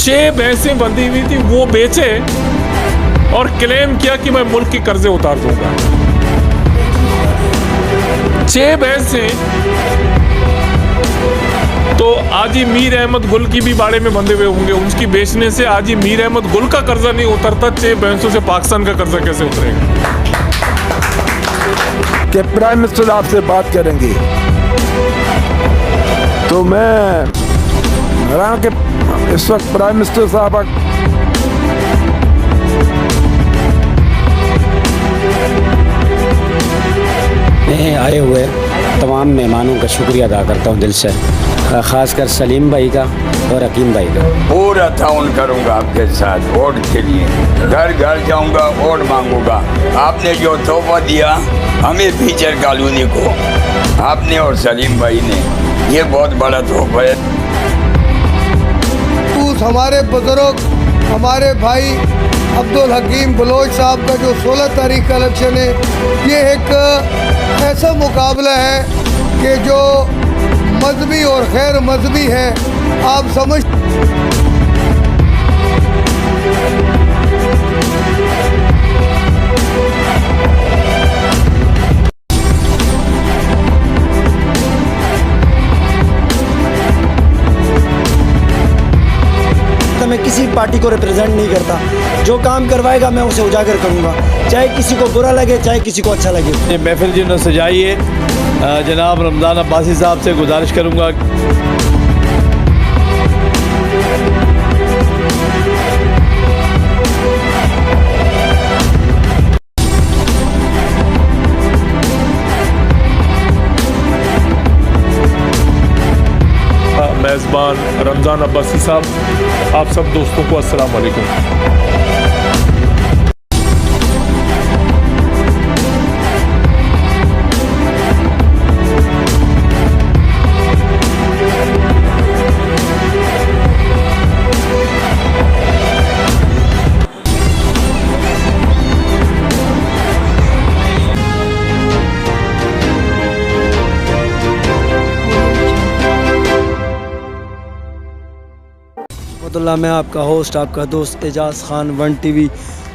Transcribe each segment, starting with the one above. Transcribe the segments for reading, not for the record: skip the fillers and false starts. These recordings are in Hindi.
6 भैंसें बंधी हुई थी वो बेचे और क्लेम किया कि मैं मुल्क के कर्जे उतार दूंगा। 6 भैंसें तो आजी मीर अहमद गुल की भी बाड़े में बंधे हुए होंगे, उसकी बेचने से आजी मीर अहमद गुल का कर्जा नहीं उतरता, 6 भैंसों से पाकिस्तान का कर्जा कैसे उतरेगा? कि प्राइम मिनिस्टर आपसे बात करेंगे तो मैं हैरान कि इस वक्त प्राइम मिनिस्टर साहब मैं आए हुए तमाम मेहमानों का शुक्रिया अदा करता हूँ दिल से, ख़ासकर सलीम भाई का और हकीम भाई का। पूरा ताउन करूँगा आपके साथ वोट के लिए, घर घर जाऊँगा, वोट मांगूंगा। आपने जो तोहफा दिया हमें फीचर कॉलोनी को, आपने और सलीम भाई ने, ये बहुत बड़ा तोहफा है। हमारे बुजुर्ग, हमारे भाई अब्दुल हकीम बलोच साहब का जो 16 तारीख का इलेक्शन है, ये एक ऐसा मुकाबला है कि जो मजहबी और गैर मजहबी है, आप समझ। मैं किसी पार्टी को रिप्रेजेंट नहीं करता, जो काम करवाएगा मैं उसे उजागर करूंगा, चाहे किसी को बुरा लगे चाहे किसी को अच्छा लगे। ये महफिल जिन्होंने सजाई है, जनाब रमज़ान अब्बासी साहब से गुजारिश करूंगा मेज़बान रमज़ान अब्बासी साहब, आप सब दोस्तों को अस्सलाम वालेकुम। मैं आपका होस्ट, आपका दोस्त एजाज़ खान 1 TV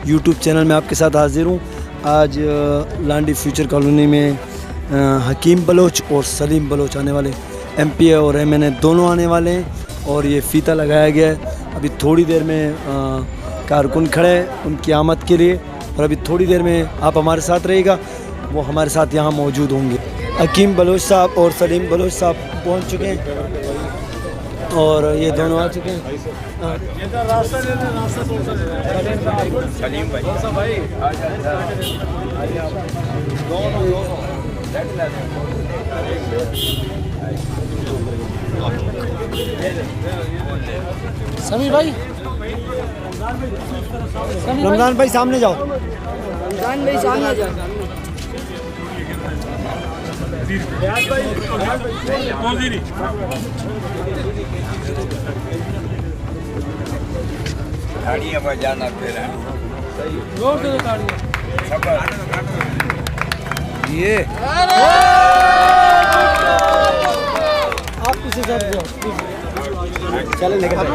यूट्यूब चैनल में आपके साथ हाजिर हूँ। आज लांडी फ्यूचर कॉलोनी में हकीम बलोच और सलीम बलोच आने वाले, MP और MNA दोनों आने वाले हैं और ये फ़ीता लगाया गया है। अभी थोड़ी देर में कारकुन खड़े हैं उनकी आमद के लिए और अभी थोड़ी देर में आप हमारे साथ रहेगा, वो हमारे साथ यहाँ मौजूद होंगे। हकीम बलोच साहब और सलीम बलोच साहब पहुँच चुके हैं और ये दोनों आ चुके हैं। समीर भाई, रमजान भाई सामने जाओ, रमजान भाई सामने जाओ। ताड़ियां बजाना फिर जोर से ताड़ियां। ये आप किसी से चले लेकर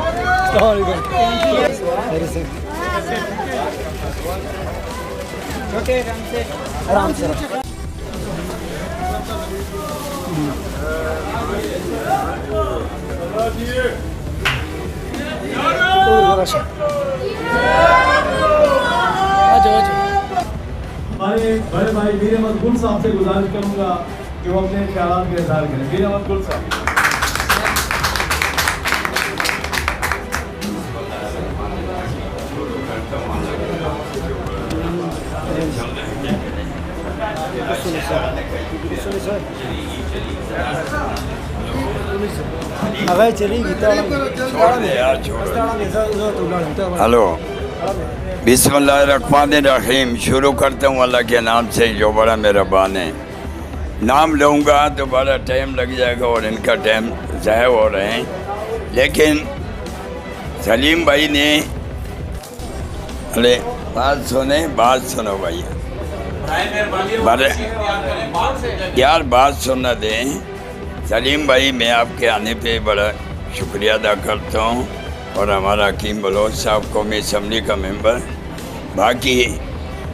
आराम से हमारे बड़े भाई मीर अहमद गुल साहब से गुजारिश करूंगा कि वो अपने ख्यालात का इज़हार करें। मीर अहमद गुल साहब। हेलो, बिस्मिल्लाहिर्रहमानिर्रहीम। शुरू करता हूँ अल्लाह के नाम से जो बड़ा मेहरबान है। नाम लूँगा तो बड़ा टाइम लग जाएगा और इनका टाइम ज़ाया हो रहे हैं, लेकिन सलीम भाई ने, अरे बात सुनो भाई यार, बात सुनना दें। सलीम भाई, मैं आपके आने पे बड़ा शुक्रिया अदा करता हूँ और हमारा हकीम बलोच साहब कौमी असम्बली का मेंबर। बाकी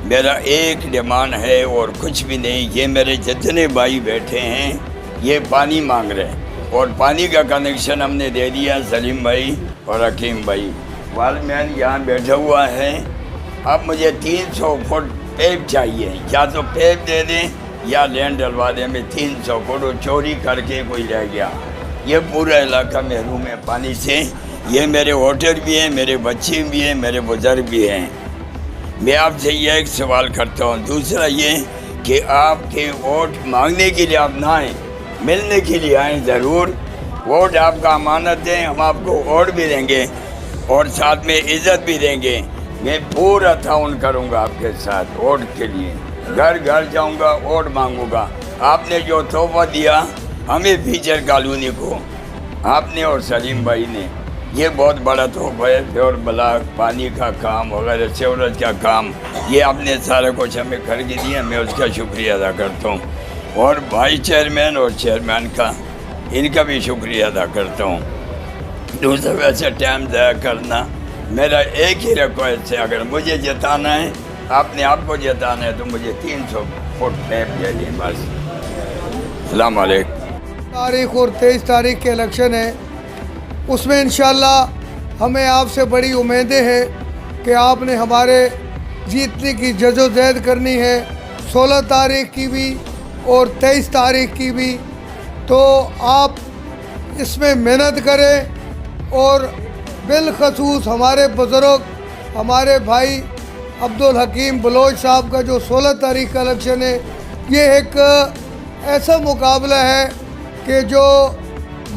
मेरा एक डिमांड है और कुछ भी नहीं। ये मेरे जितने भाई बैठे हैं ये पानी मांग रहे हैं और पानी का कनेक्शन हमने दे दिया सलीम भाई और हकीम भाई। वालमैन यहाँ बैठा हुआ है। अब मुझे 300 फुट पेप चाहिए, या तो पेप दे दें या लैंड डलवा दें। मैं 300 फुट चोरी करके कोई ले गया। ये पूरा इलाका महरूम है पानी से। ये मेरे वोटर भी हैं, मेरे बच्चे भी हैं, मेरे बुजुर्ग भी हैं। मैं आपसे ये एक सवाल करता हूँ। दूसरा ये कि आपके वोट मांगने के लिए आप ना आएँ, मिलने के लिए आएँ ज़रूर। वोट आपका अमानत है, हम आपको वोट भी देंगे और साथ में इज़्ज़त भी देंगे। मैं पूरा ताउन करूँगा आपके साथ वोट के लिए। घर घर जाऊँगा, वोट मांगूँगा। आपने जो तोहफा दिया हमें फीचर कॉलोनी को, आपने और सलीम भाई ने, ये बहुत बड़ा तोहफा है। प्योर ब्लॉक, पानी का काम वगैरह, सेवरेज का काम, ये आपने सारा कुछ हमें करके दिया। मैं उसका शुक्रिया अदा करता हूँ। और भाई चेयरमैन और चेयरमैन का, इनका भी शुक्रिया अदा करता हूँ। दूसरा वैसे टाइम ज़ाया करना, मेरा एक ही रिक्वेस्ट है, अगर मुझे जिताना है, आपने आपको जिताना है तो मुझे 300 फुट मैप दे दें बस। अस्सलाम वालेकुम। तारीख और 23 तारीख के इलेक्शन है, उसमें इंशाल्लाह हमें आपसे बड़ी उम्मीदें हैं कि आपने हमारे जीतने की जदोजहद करनी है। 16 तारीख की भी और 23 तारीख की भी, तो आप इसमें मेहनत करें। और बिलखसूस हमारे बुज़ुर्ग, हमारे भाई अब्दुल हकीम बलोच साहब का जो 16 तारीख का इलेक्शन है, ये एक ऐसा मुकाबला है कि जो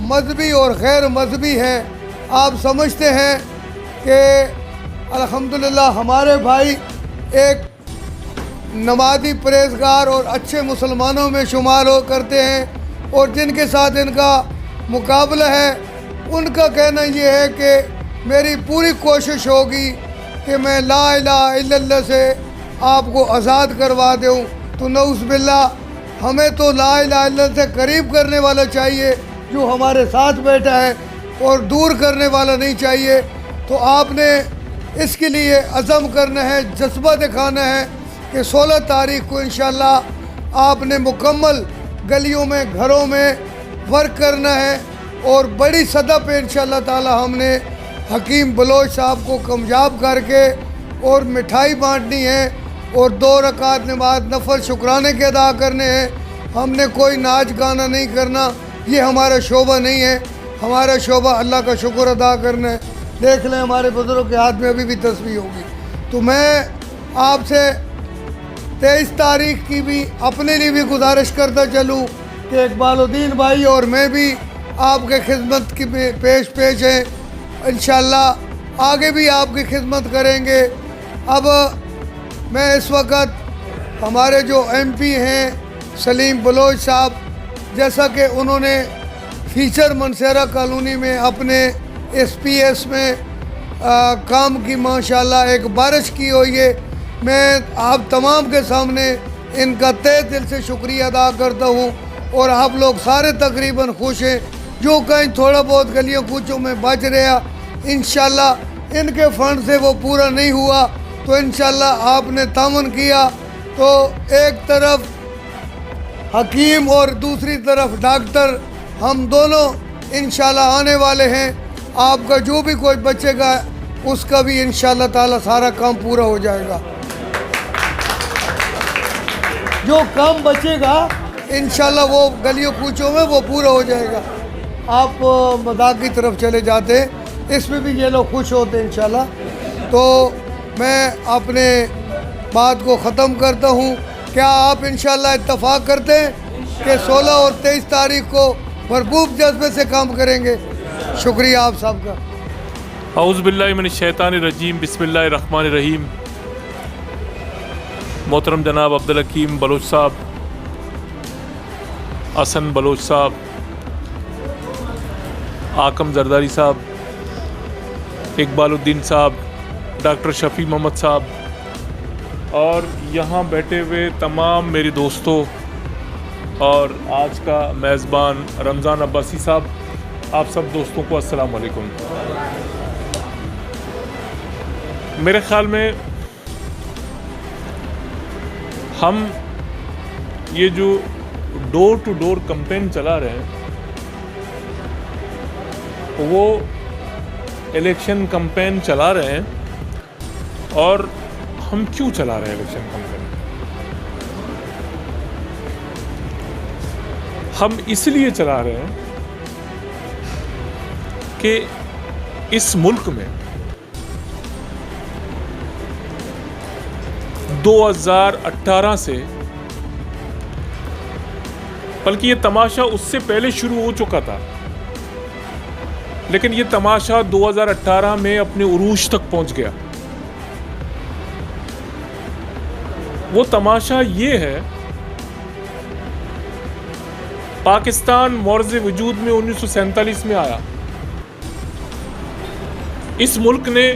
मजहबी और गैर मजहबी हैं। आप समझते हैं कि अल्हम्दुलिल्लाह हमारे भाई एक नमाज़ी परहेज़गार और अच्छे मुसलमानों में शुमार हो करते हैं, और जिनके साथ इनका मुकाबला है उनका कहना ये है कि मेरी पूरी कोशिश होगी कि मैं ला इलाहा इल्लल्लाह से आपको आज़ाद करवा दूँ। तो नऊज़ बिल्लाह हमें तो ला इलाहा इल्लल्लाह से करीब करने वाला चाहिए जो हमारे साथ बैठा है, और दूर करने वाला नहीं चाहिए। तो आपने इसके लिए अज़म करना है, जज्बा दिखाना है कि 16 तारीख को इंशाल्लाह आपने मुकम्मल गलियों में, घरों में वर्क करना है, और बड़ी सतह पे इंशाल्लाह ताला हमने हकीम बलोच साहब को कामयाब करके और मिठाई बांटनी है, और 2 रकात नमाज नफल शुक्राने के अदा करने हैं। हमने कोई नाच गाना नहीं करना, ये हमारा शोबा नहीं है। हमारा शोबा अल्लाह का शुक्र अदा करना है। देख लें हमारे बुजुर्गों के हाथ में अभी भी तस्बीह होगी। तो मैं आपसे 23 तारीख की भी अपने लिए भी गुजारिश करता चलूँ कि इकबालुद्दीन भाई और मैं भी आपके खिदमत की पेश हैं। इंशाल्लाह आगे भी आपकी खिदमत करेंगे। अब मैं इस वक्त हमारे जो MP हैं सलीम बलोच साहब, जैसा कि उन्होंने फीचर मनसेरा कॉलोनी में अपने SPS में काम की माशाल्लाह एक बारिश की हुई है। मैं आप तमाम के सामने इनका तहे दिल से शुक्रिया अदा करता हूँ, और आप लोग सारे तकरीबन खुश हैं। जो कहीं थोड़ा बहुत गलियों कूचों में बच रहा, इंशाल्लाह इनके फंड से वो पूरा नहीं हुआ, तो इंशाल्लाह आपने तामन किया तो एक तरफ हकीम और दूसरी तरफ डॉक्टर, हम दोनों इंशाल्लाह आने वाले हैं। आपका जो भी कोई बचेगा उसका भी इंशाल्लाह ताला सारा काम पूरा हो जाएगा। जो काम बचेगा इंशाल्लाह वो गलियों कूचों में वो पूरा हो जाएगा। आप मजाक की तरफ चले जाते हैं, इसमें भी ये लोग खुश होते हैं इंशाल्लाह। तो मैं अपने बात को ख़त्म करता हूँ। क्या आप इंशाल्लाह इत्तफाक करते हैं कि 16 और 23 तारीख को भरपूर जज्बे से काम करेंगे? शुक्रिया आप साहब का। औज़ुबिल्लाहि मिनश शैतानिर रजीम, बिस्मिल्लाहिर्रहमानिर्रहीम। मोहतरम जनाब अब्दुल हकीम बलोच साहब, हसन बलोच साहब, आकम जरदारी साहब, इकबालुद्दीन साहब, डॉक्टर शफ़ी मोहम्मद साहब, और यहाँ बैठे हुए तमाम मेरे दोस्तों, और आज का मेज़बान रमज़ान अब्बासी साहब, आप सब दोस्तों को अस्सलाम वालेकुम। मेरे ख्याल में हम ये जो डोर टू डोर कैंपेन चला रहे हैं वो इलेक्शन कैंपेन चला रहे हैं। और हम क्यों चला रहे हैं इलेक्शन कैंपेन? हम इसलिए चला रहे हैं कि इस मुल्क में 2018 से, बल्कि ये तमाशा उससे पहले शुरू हो चुका था, लेकिन ये तमाशा 2018 में अपने उरूज तक पहुंच गया। वो तमाशा ये है, पाकिस्तान मौर्ज़ वजूद में 1947 में आया। इस मुल्क ने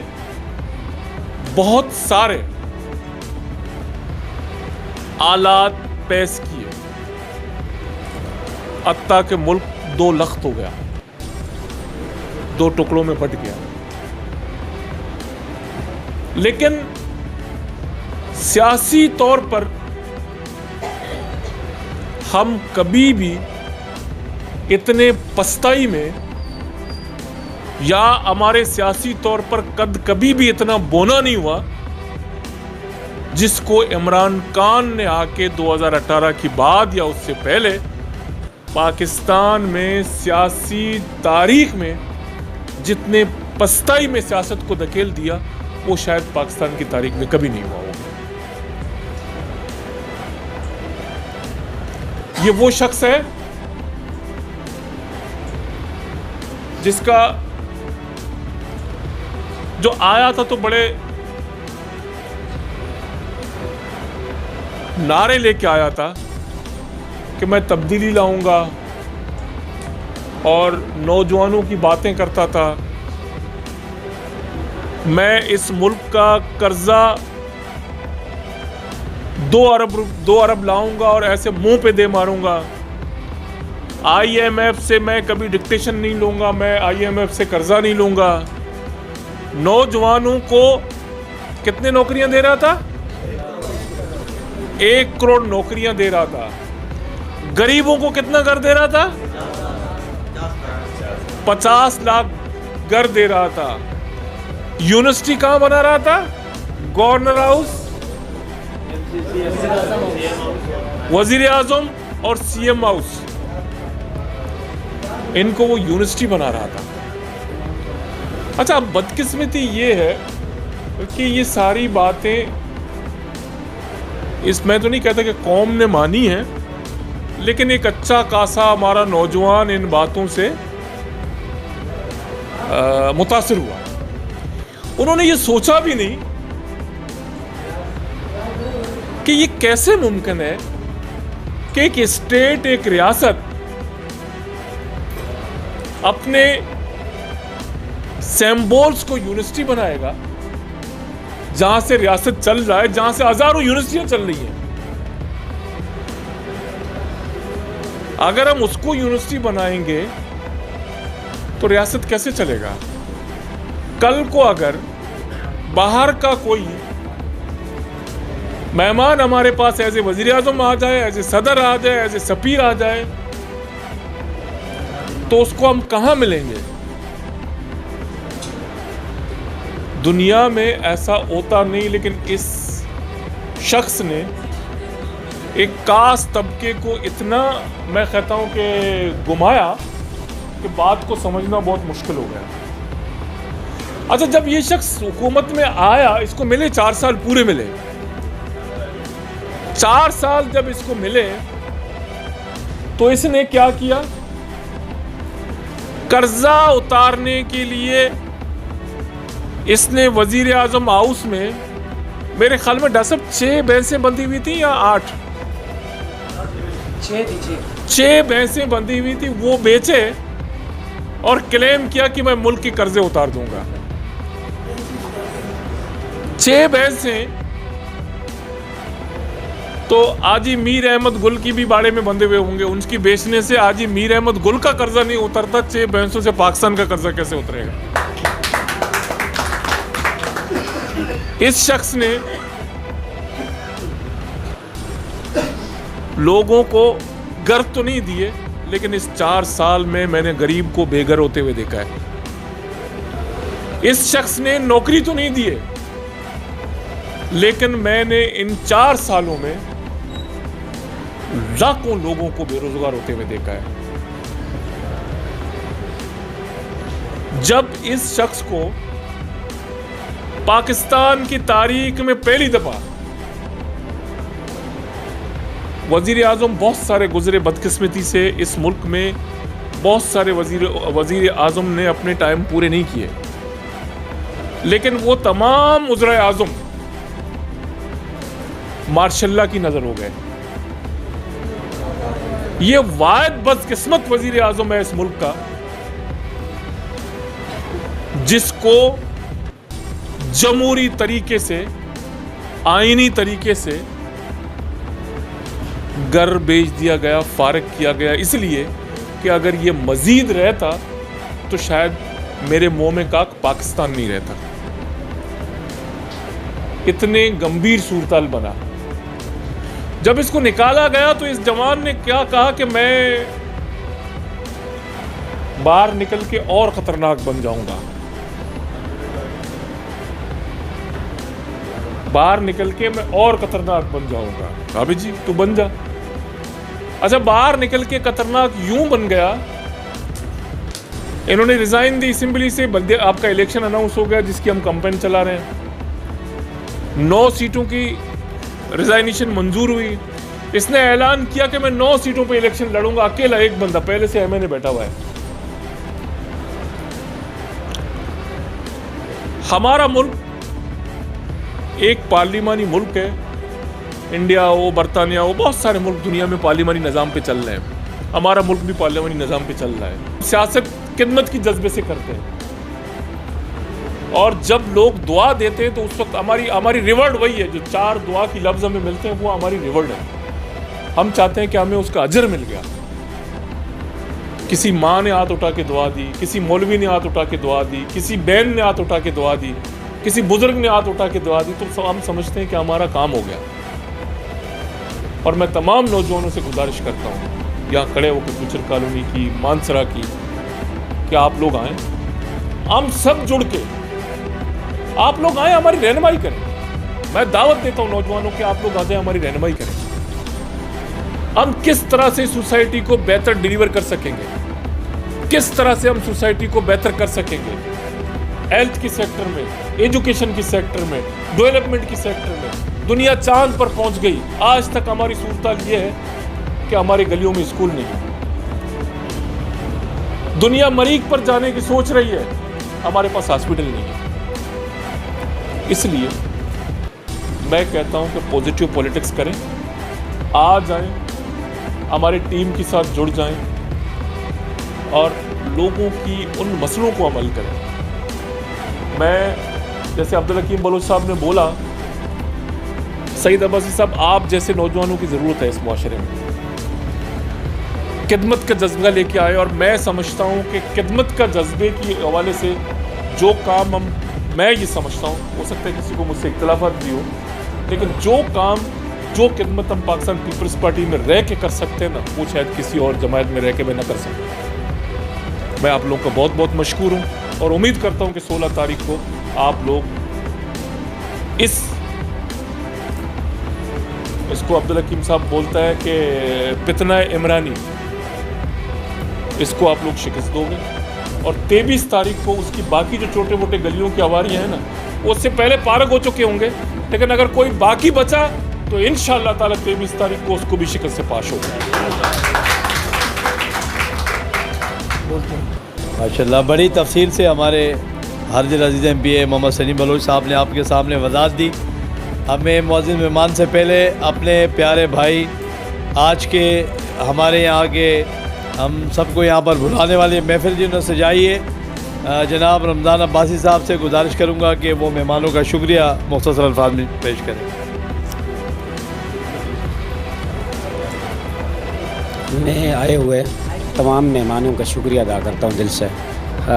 बहुत सारे आलात पेश किए, हत्ता के मुल्क दो लख्त हो गया, दो टुकड़ों में बट गया। लेकिन सियासी तौर पर हम कभी भी इतने पछताई में, या हमारे सियासी तौर पर कद कभी भी इतना बोना नहीं हुआ जिसको इमरान खान ने आके 2018 की बाद या उससे पहले पाकिस्तान में सियासी तारीख में जितने पछताई में सियासत को धकेल दिया, वो शायद पाकिस्तान की तारीख में कभी नहीं हुआ होगा। ये वो शख्स है जिसका जो आया था तो बड़े नारे लेके आया था कि मैं तब्दीली लाऊंगा, और नौजवानों की बातें करता था। मैं इस मुल्क का कर्जा 2 अरब लाऊंगा और ऐसे मुंह पे दे मारूंगा। IMF से मैं कभी डिक्टेशन नहीं लूंगा, मैं IMF से कर्जा नहीं लूंगा। नौजवानों को कितने नौकरियां दे रहा था? 1 करोड़ नौकरियां दे रहा था। गरीबों को कितना घर दे रहा था? 50 लाख घर दे रहा था। यूनिवर्सिटी कहां बना रहा था? गवर्नर हाउस, वजीर आजम और CM हाउस, इनको वो यूनिवर्सिटी बना रहा था। अच्छा, अब बदकिस्मती ये है कि ये सारी बातें, मैं तो नहीं कहता कि कौम ने मानी है, लेकिन एक अच्छा खासा हमारा नौजवान इन बातों से मुतासिर हुआ। उन्होंने ये सोचा भी नहीं कि ये कैसे मुमकिन है कि एक स्टेट, एक रियासत अपने सिंबल्स को यूनिवर्सिटी बनाएगा, जहां से रियासत चल रहा है, जहां से हजारों यूनिवर्सिटियां चल रही हैं। अगर हम उसको यूनिवर्सिटी बनाएंगे तो रियासत कैसे चलेगा? कल को अगर बाहर का कोई मेहमान हमारे पास एज ए वजीर आजम आ जाए, एज ए सदर आ जाए, एज ए सफीर आ जाए, तो उसको हम कहां मिलेंगे? दुनिया में ऐसा होता नहीं, लेकिन इस शख्स ने एक खास तबके को इतना, मैं कहता हूं कि घुमाया कि बात को समझना बहुत मुश्किल हो गया। अच्छा, जब ये शख्स हुकूमत में आया, इसको मिले 4 साल पूरे मिले। 4 साल जब इसको मिले तो इसने क्या किया? कर्जा उतारने के लिए इसने वजीर आजम हाउस में, मेरे ख्याल में डसब 6 भैंसें बंधी हुई थी या 8? 6 भैंसें बंधी हुई थी, वो बेचे और क्लेम किया कि मैं मुल्क के कर्जे उतार दूंगा। 6 भैंसें तो आजी मीर अहमद गुल की भी बाड़े में बंधे हुए होंगे। उनकी बेचने से आजी मीर अहमद गुल का कर्जा नहीं उतरता, 6 भैंसों से पाकिस्तान का कर्जा कैसे उतरेगा? इस शख्स ने लोगों को घर तो नहीं दिए, लेकिन इस 4 साल में मैंने गरीब को बेघर होते हुए देखा है। इस शख्स ने नौकरी तो नहीं दिए, लेकिन मैंने इन 4 सालों में लाखों लोगों को बेरोजगार होते हुए देखा है। जब इस शख्स को पाकिस्तान की तारीख में पहली दफा वजीर आजम, बहुत सारे गुजरे बदकिस्मती से इस मुल्क में बहुत सारे वजीर आजम ने अपने टाइम पूरे नहीं किए, लेकिन वो तमाम वज़ीर आजम मार्शल्ला की नजर हो गए। ये वाहिद बदकिस्मत वजीर आजम है इस मुल्क का, जिसको जमहूरी तरीके से, आईनी तरीके से घर बेच दिया गया, फारिग किया गया, इसलिए कि अगर ये मजीद रहता तो शायद मेरे मुंह में काक पाकिस्तान नहीं रहता। इतने गंभीर सूरताल बना। जब इसको निकाला गया तो इस जवान ने क्या कहा कि मैं बाहर निकल के और खतरनाक बन जाऊंगा, बाहर निकल के मैं और खतरनाक बन जाऊंगा। भाभी जी तू बन जा। अच्छा, बाहर निकल के खतरनाक यूं बन गया, इन्होंने रिजाइन दी असेंबली से, बल्कि आपका इलेक्शन अनाउंस हो गया जिसकी हम कैंपेन चला रहे हैं। 9 सीटों की रिजाइनेशन मंजूर हुई। इसने ऐलान किया कि मैं 9 सीटों पे इलेक्शन लड़ूंगा, अकेला एक बंदा, पहले से एमएनए बैठा हुआ है। हमारा मुल्क एक पार्लिमानी मुल्क है। इंडिया हो, बरतानिया हो, बहुत सारे मुल्क दुनिया में पार्लिमानी निज़ाम पे चल रहे हैं। हमारा मुल्क भी पार्लिमानी निज़ाम पे चल रहा है। सियासत खिदमत की जज्बे से करते हैं, और जब लोग दुआ देते हैं तो उस वक्त हमारी रिवॉर्ड वही है। जो 4 दुआ की लफ्ज़ हमें मिलते हैं वो हमारी रिवॉर्ड है। हम चाहते हैं कि हमें उसका अजर मिल गया। किसी माँ ने हाथ उठा के दुआ दी, किसी मौलवी ने हाथ उठा के दुआ दी, किसी बहन ने हाथ उठा के दुआ दी, किसी बुजुर्ग ने हाथ उठा के दुआ दी, तो हम समझते हैं कि हमारा काम हो गया। और मैं तमाम नौजवानों से गुजारिश करता हूँ, यहाँ खड़े होकर फ्यूचर कॉलोनी की, मानसरा की, कि आप लोग आएँ, हम सब जुड़ के आप लोग आए, हमारी रहनुमाई करें। मैं दावत देता हूं नौजवानों के, आप लोग आ जाए, हमारी रहनुमाई करें। हम किस तरह से सोसाइटी को बेहतर डिलीवर कर सकेंगे, किस तरह से हम सोसाइटी को बेहतर कर सकेंगे, हेल्थ के सेक्टर में, एजुकेशन के सेक्टर में, डेवलपमेंट के सेक्टर में। दुनिया चांद पर पहुंच गई, आज तक हमारी सूरत यह है कि हमारे गलियों में स्कूल नहीं है। दुनिया मरीज पर जाने की सोच रही है, हमारे पास हॉस्पिटल नहीं है। इसलिए मैं कहता हूं कि पॉजिटिव पॉलिटिक्स करें, आ जाएं, हमारी टीम के साथ जुड़ जाएं और लोगों की उन मसलों को अमल करें। मैं जैसे अब्दुल हकीम बलोच साहब ने बोला, सईद अब्बासी साहब, आप जैसे नौजवानों की ज़रूरत है इस मुआशरे में। खिदमत का जज्बा लेके आए, और मैं समझता हूं कि खिदमत का जज्बे के हवाले से जो काम मैं ये समझता हूँ, हो सकता है किसी को मुझसे इख्तिलाफात भी हो, लेकिन जो काम, जो खिदमत हम पाकिस्तान पीपल्स पार्टी में रह के कर सकते हैं ना, वो शायद किसी और जमात में रह के मैं ना कर सकता। मैं आप लोगों का बहुत बहुत मशकूर हूँ, और उम्मीद करता हूँ कि 16 तारीख को आप लोग इसको अब्दुल हकीम साहब बोलता है कि फितना इमरानी, इसको आप लोग शिकस्त दोगे। और 23 तारीख को उसकी बाकी जो छोटे मोटे गलियों की आवारियाँ हैं ना, वो उससे पहले पारग हो चुके होंगे, लेकिन अगर कोई बाकी बचा तो इंशाअल्लाह ताला 23 तारीख को उसको भी शिकस्त से पाश होगा। माशाल्लाह, बड़ी तफसील से हमारे हार्दिल अजीज़ MPA मोहम्मद सलीम बलोच साहब ने आपके सामने वजाहत दी। हमें मुअज़्ज़िज़ मेहमान से पहले अपने प्यारे भाई, आज के हमारे यहाँ के, हम सबको यहाँ पर बुलाने वाली महफिल जिन्होंने सजाई है, जनाब रमज़ान अब्बासी साहब से गुजारिश करूँगा कि वो मेहमानों का शुक्रिया मुख्तसर अल्फाज में पेश करें। मैं आए हुए तमाम मेहमानों का शुक्रिया अदा करता हूँ दिल से,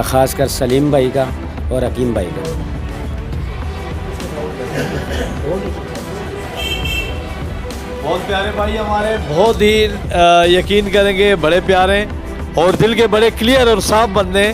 ख़ासकर सलीम भाई का और हकीम भाई का। बहुत प्यारे भाई हमारे, बहुत ही यकीन करेंगे बड़े प्यारे और दिल के बड़े क्लियर और साफ बंदे,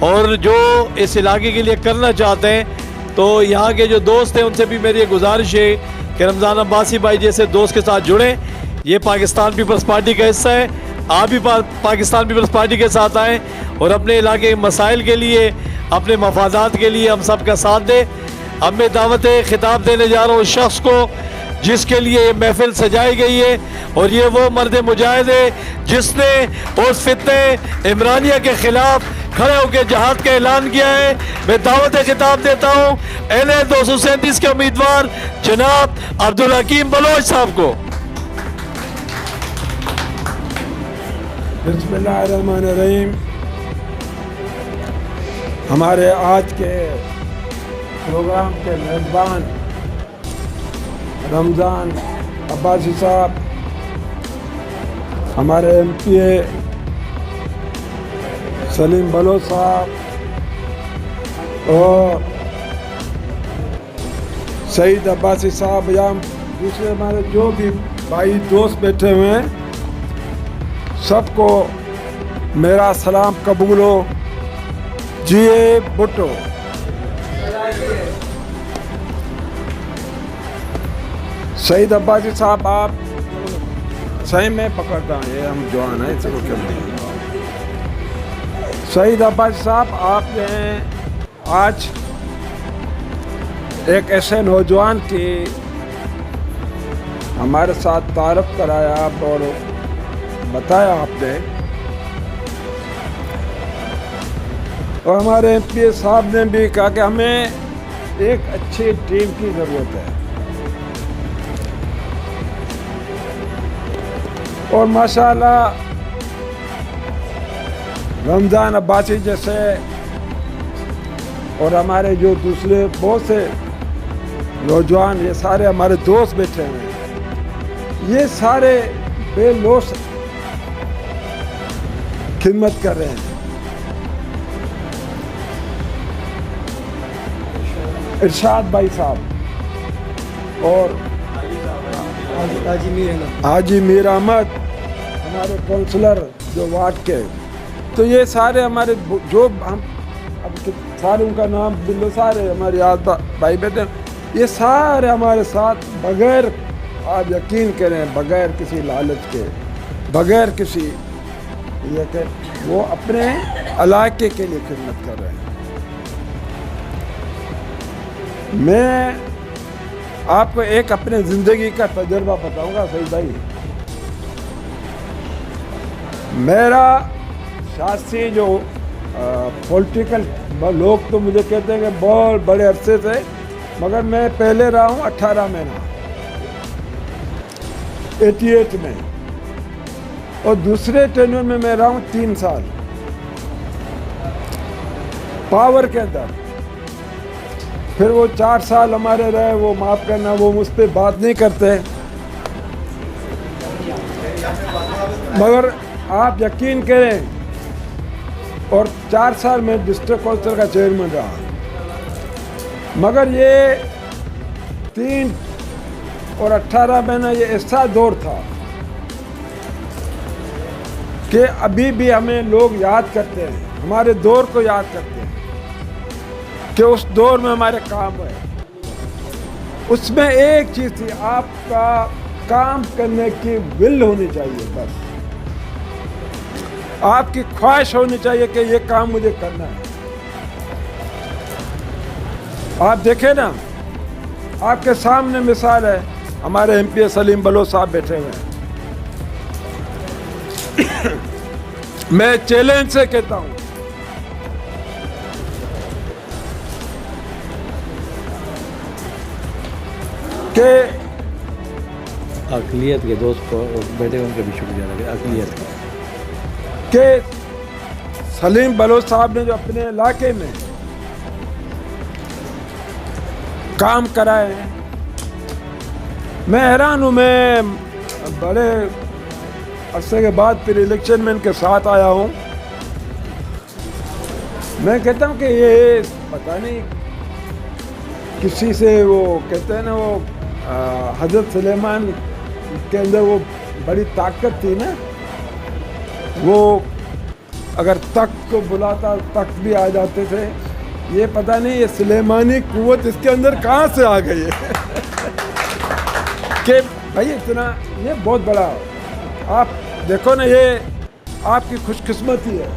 और जो इस इलाके के लिए करना चाहते हैं। तो यहाँ के जो दोस्त हैं उनसे भी मेरी गुजारिश है कि रमज़ान अब्बासी भाई जैसे दोस्त के साथ जुड़ें। ये पाकिस्तान पीपल्स पार्टी का हिस्सा है, आप भी पाकिस्तान पीपल्स पार्टी के साथ आएँ और अपने इलाके के मसाइल के लिए, अपने मफादात के लिए हम सब का साथ दें। अब मैं दावत खिताब देने जा रहा हूँ उस शख्स को जिसके लिए ये महफिल सजाई गई है, और ये वो मर्द मुजाहिद है जिसने उस फितने इमरानिया के खिलाफ खड़े होकर जहाद का ऐलान किया है। मैं दावत खिताब देता हूँ NA 237 के उम्मीदवार जनाब अब्दुल हकीम बलोच साहब को। बिस्मिल्लाहिर्रहमानिर्रहीम। हमारे आज के प्रोग्राम के मेज़बान रमज़ान अब्बासी साहब, हमारे MPA सलीम बलोच साहब और सईद अब्बासी साहब, या दूसरे हमारे जो भी भाई दोस्त बैठे हुए हैं, सबको मेरा सलाम कबूल हो। जिए भुट्टो। सईद अब्बासी साहब, आप सही में पकड़ता हूँ, ये हम जवान हैं, इसको क्या बोलें। सईद अब्बासी साहब, आपने आज एक ऐसे नौजवान की हमारे साथ तारफ़ कराया और बताया आपने, और हमारे MPA साहब ने भी कहा कि हमें एक अच्छी टीम की ज़रूरत है, और माशाल्लाह रमज़ान अब्बासी जैसे और हमारे जो दूसरे बहुत से नौजवान, ये सारे हमारे दोस्त बैठे हैं, ये सारे बेलौस खिदमत कर रहे हैं। इरशाद भाई साहब और हाजी मीर अहमद, हमारे काउंसलर जो वार्ड के, तो ये सारे हमारे जो हम अब सारे उनका नाम बिल्लो सारे हमारे याद भाई बेटे, ये सारे हमारे साथ बगैर, आप यकीन करें, बगैर किसी लालच के, बगैर किसी ये कि वो अपने इलाके के लिए खिदमत कर रहे हैं। मैं आपको एक अपने ज़िंदगी का तजुर्बा बताऊंगा सही भाई। मेरा शासी जो पॉलिटिकल लोग तो मुझे कहते हैं कि बहुत बड़े अरसे से, मगर मैं पहले रहा हूँ 18 महीना 88 में, और दूसरे टेन्योर में मैं रहा हूँ 3 साल पावर के अंदर। फिर वो 4 साल हमारे रहे, वो माफ़ करना, वो मुझ पर बात नहीं करते, मगर आप यकीन करें, और 4 साल में डिस्ट्रिक्ट काउंसिल का चेयरमैन रहा, मगर ये 3 और 18 महीना ये ऐसा दौर था कि अभी भी हमें लोग याद करते हैं, हमारे दौर को याद करते हैं कि उस दौर में हमारे काम है। उसमें एक चीज़ थी, आपका काम करने की विल होनी चाहिए, बस आपकी ख्वाहिश होनी चाहिए कि ये काम मुझे करना है। आप देखें ना, आपके सामने मिसाल है, हमारे MPA सलीम बलोच साहब बैठे हुए हैं। मैं चैलेंज से कहता हूँ कि अकलियत के दोस्त को बैठे उनका भी शुक्रिया लगे, अकलियत कि सलीम बलोच साहब ने जो अपने इलाके में काम कराए हैं, मैं हैरान हूँ। मैं बड़े अरसे के बाद फिर इलेक्शन में इनके साथ आया हूँ। मैं कहता हूँ कि ये पता नहीं किसी से वो कहते हैं ना वो हजरत सुलेमान के अंदर वो बड़ी ताकत थी ना, वो अगर तख्त को बुलाता तख्त भी आ जाते थे। ये पता नहीं ये सुलेमानी कुव्वत इसके अंदर कहाँ से आ गई है कि भाई इतना, ये बहुत बड़ा, आप देखो ना, ये आपकी खुशकिस्मती है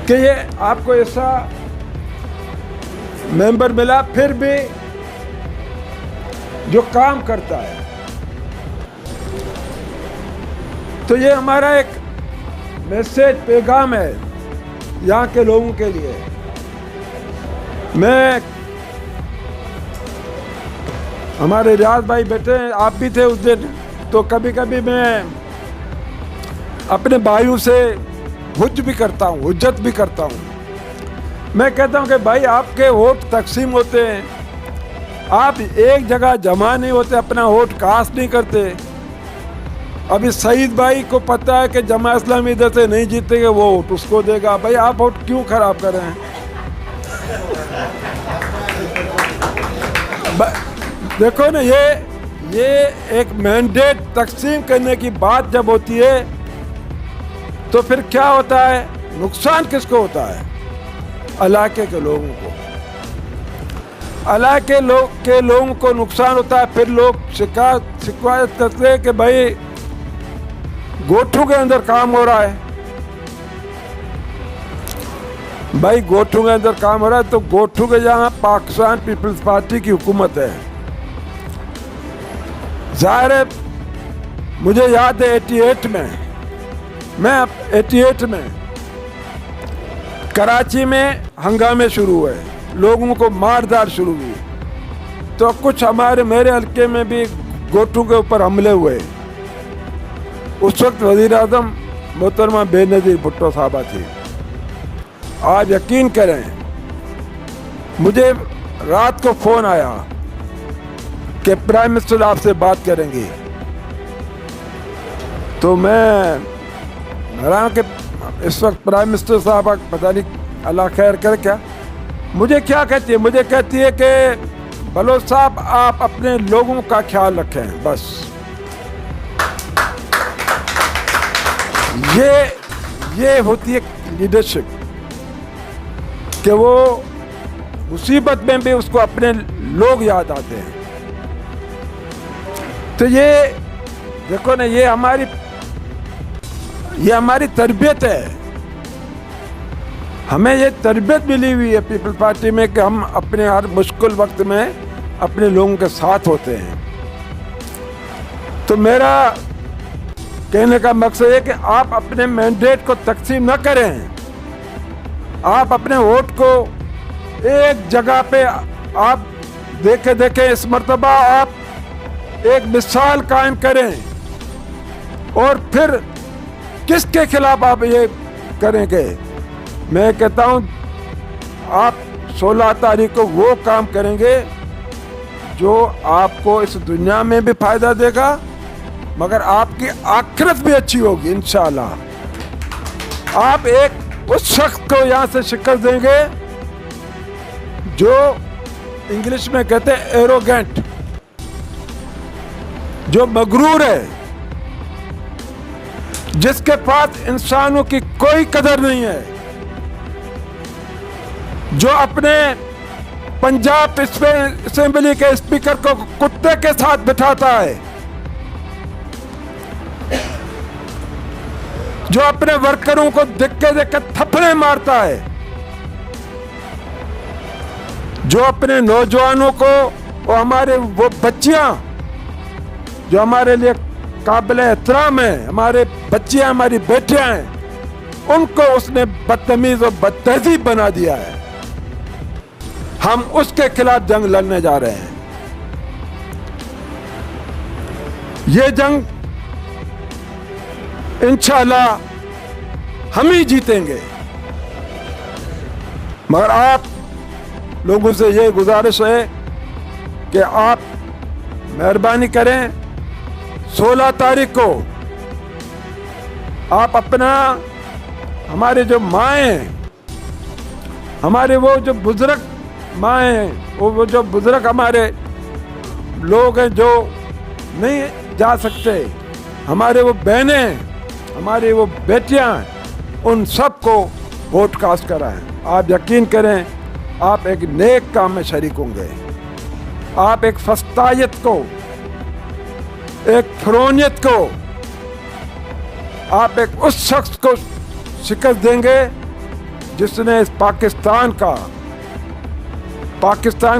कि ये आपको ऐसा मेंबर मिला, फिर भी जो काम करता है। तो ये हमारा एक मैसेज, पैगाम है यहाँ के लोगों के लिए। मैं, हमारे रियाज भाई बैठे हैं, आप भी थे उस दिन, तो कभी कभी मैं अपने भाइयों से हुज्जत भी करता हूँ। मैं कहता हूँ कि भाई आपके वोट तकसीम होते हैं, आप एक जगह जमा नहीं होते, अपना वोट कास्ट नहीं करते। अभी सईद भाई को पता है कि जमा इस्लामी इधर से नहीं जीतेंगे, वो वोट उसको देगा। भाई आप वोट क्यों खराब कर रहे हैं? देखो ना, ये एक मैंडेट तकसीम करने की बात जब होती है तो फिर क्या होता है, नुकसान किसको होता है? इलाके के लोगों को, इलाके के लोगों को नुकसान होता है। फिर लोग शिकायत करते हैं कि भाई गोठू के अंदर काम हो रहा है। भाई गोठू के अंदर काम हो रहा है, तो गोठू के जहाँ पाकिस्तान पीपल्स पार्टी की हुकूमत है, जाहिर है, मुझे याद है 88 में कराची में हंगामे शुरू हुए, लोगों को मारदार शुरू हुई। तो कुछ मेरे हल्के में भी गोठू के ऊपर हमले हुए। उस वक्त वज़ीर आज़म मोहतरमा बेनज़ीर भुट्टो साहबा थी। आज यकीन करें, मुझे रात को फ़ोन आया कि प्राइम मिनिस्टर आपसे बात करेंगे। तो मैं हैरान कि इस वक्त प्राइम मिनिस्टर साहब पता नहीं अल्लाह खैर करे क्या, मुझे क्या कहती है? मुझे कहती है कि बलोच साहब आप अपने लोगों का ख्याल रखें, बस। ये होती है लीडरशिप कि वो मुसीबत में भी उसको अपने लोग याद आते हैं। तो ये देखो ना, ये हमारी तरबियत है। हमें ये तरबियत मिली हुई है पीपल्स पार्टी में कि हम अपने हर मुश्किल वक्त में अपने लोगों के साथ होते हैं। तो मेरा कहने का मकसद है कि आप अपने मैंडेट को तकसीम न करें, आप अपने वोट को एक जगह पे आप देखें इस मर्तबा आप एक मिसाल कायम करें, और फिर किसके खिलाफ आप ये करेंगे? मैं कहता हूँ आप 16 तारीख को वो काम करेंगे जो आपको इस दुनिया में भी फायदा देगा, मगर आपकी आखिरत भी अच्छी होगी इंशाल्लाह। आप एक उस शख्स को यहाँ से शिकस्त देंगे जो इंग्लिश में कहते हैं एरोगेंट, जो मगरूर है, जिसके पास इंसानों की कोई कदर नहीं है, जो अपने पंजाब असेंबली के स्पीकर को कुत्ते के साथ बिठाता है, जो अपने वर्करों को देख के थप्पड़े मारता है, जो अपने नौजवानों को और हमारे वो बच्चियां जो हमारे लिए काबिल एहतराम है, हमारे बच्चियां, हमारी बेटियां हैं, उनको उसने बदतमीज और बदतहजीब बना दिया है। हम उसके खिलाफ जंग लड़ने जा रहे हैं। ये जंग इंशाल्लाह हम ही जीतेंगे। मगर आप लोगों से ये गुजारिश है कि आप मेहरबानी करें, 16 तारीख को आप अपना, हमारे जो माएँ हैं हमारे वो जो बुजुर्ग माँ हैं, वो जो बुजुर्ग हमारे लोग हैं जो नहीं जा सकते, हमारे वो बहनें हैं, हमारी वो बेटियां हैं, उन सबको वोट कास्ट कराएं। आप यकीन करें, आप एक नेक काम में शरीक होंगे। आप एक फस्तायत को, एक फ्रोनियत को, आप एक उस शख्स को शिकस्त देंगे जिसने इस पाकिस्तान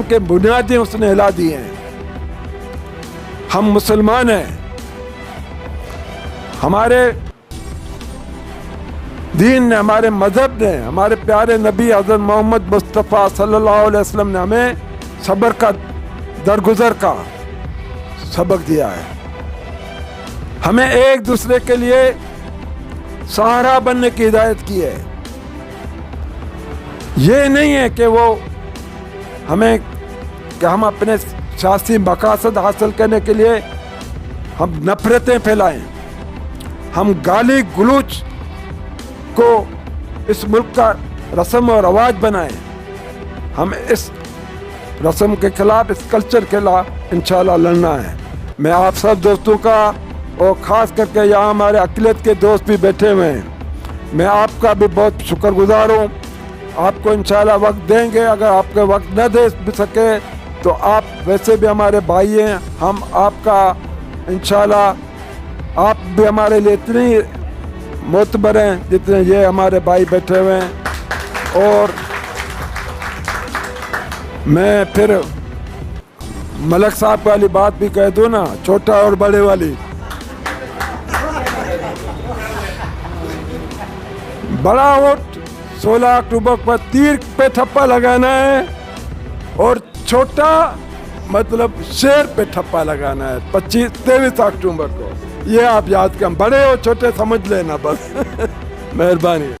के बुनियादी उसने हिला दिए हैं। हम मुसलमान हैं, हमारे दीन ने, हमारे मजहब ने, हमारे प्यारे नबी हज़रत मोहम्मद मुस्तफ़ा सल्लल्लाहु अलैहि वसल्लम ने हमें सब्र का, दरगुजर का सबक दिया है। हमें एक दूसरे के लिए सहारा बनने की हिदायत की है। ये नहीं है कि वो हमें, कि हम अपने सियासी मकासद हासिल करने के लिए हम नफरतें फैलाएं, हम गाली गलौज को इस मुल्क का रस्म और रवाज बनाएं। हम इस रस्म के खिलाफ, इस कल्चर के खिलाफ इंशाल्लाह लड़ना है। मैं आप सब दोस्तों का, और ख़ास करके यहाँ हमारे अक़लियत के दोस्त भी बैठे हुए हैं, मैं आपका भी बहुत शुक्रगुजार हूँ। आपको इंशाल्लाह वक्त देंगे, अगर आपके वक्त न दे सके तो आप वैसे भी हमारे भाई हैं, हम आपका इंशाल्लाह, आप भी हमारे लिए इतने मोतबर हैं जितने ये हमारे भाई बैठे हुए हैं। और मैं फिर मलक साहब वाली बात भी कह दूँ ना, छोटा और बड़े वाली। बड़ा वोट 16 अक्टूबर पर तीर पे ठप्पा लगाना है, और छोटा मतलब शेर पे ठप्पा लगाना है 23 अक्टूबर को। ये आप याद करें, बड़े और छोटे समझ लेना बस। मेहरबानी।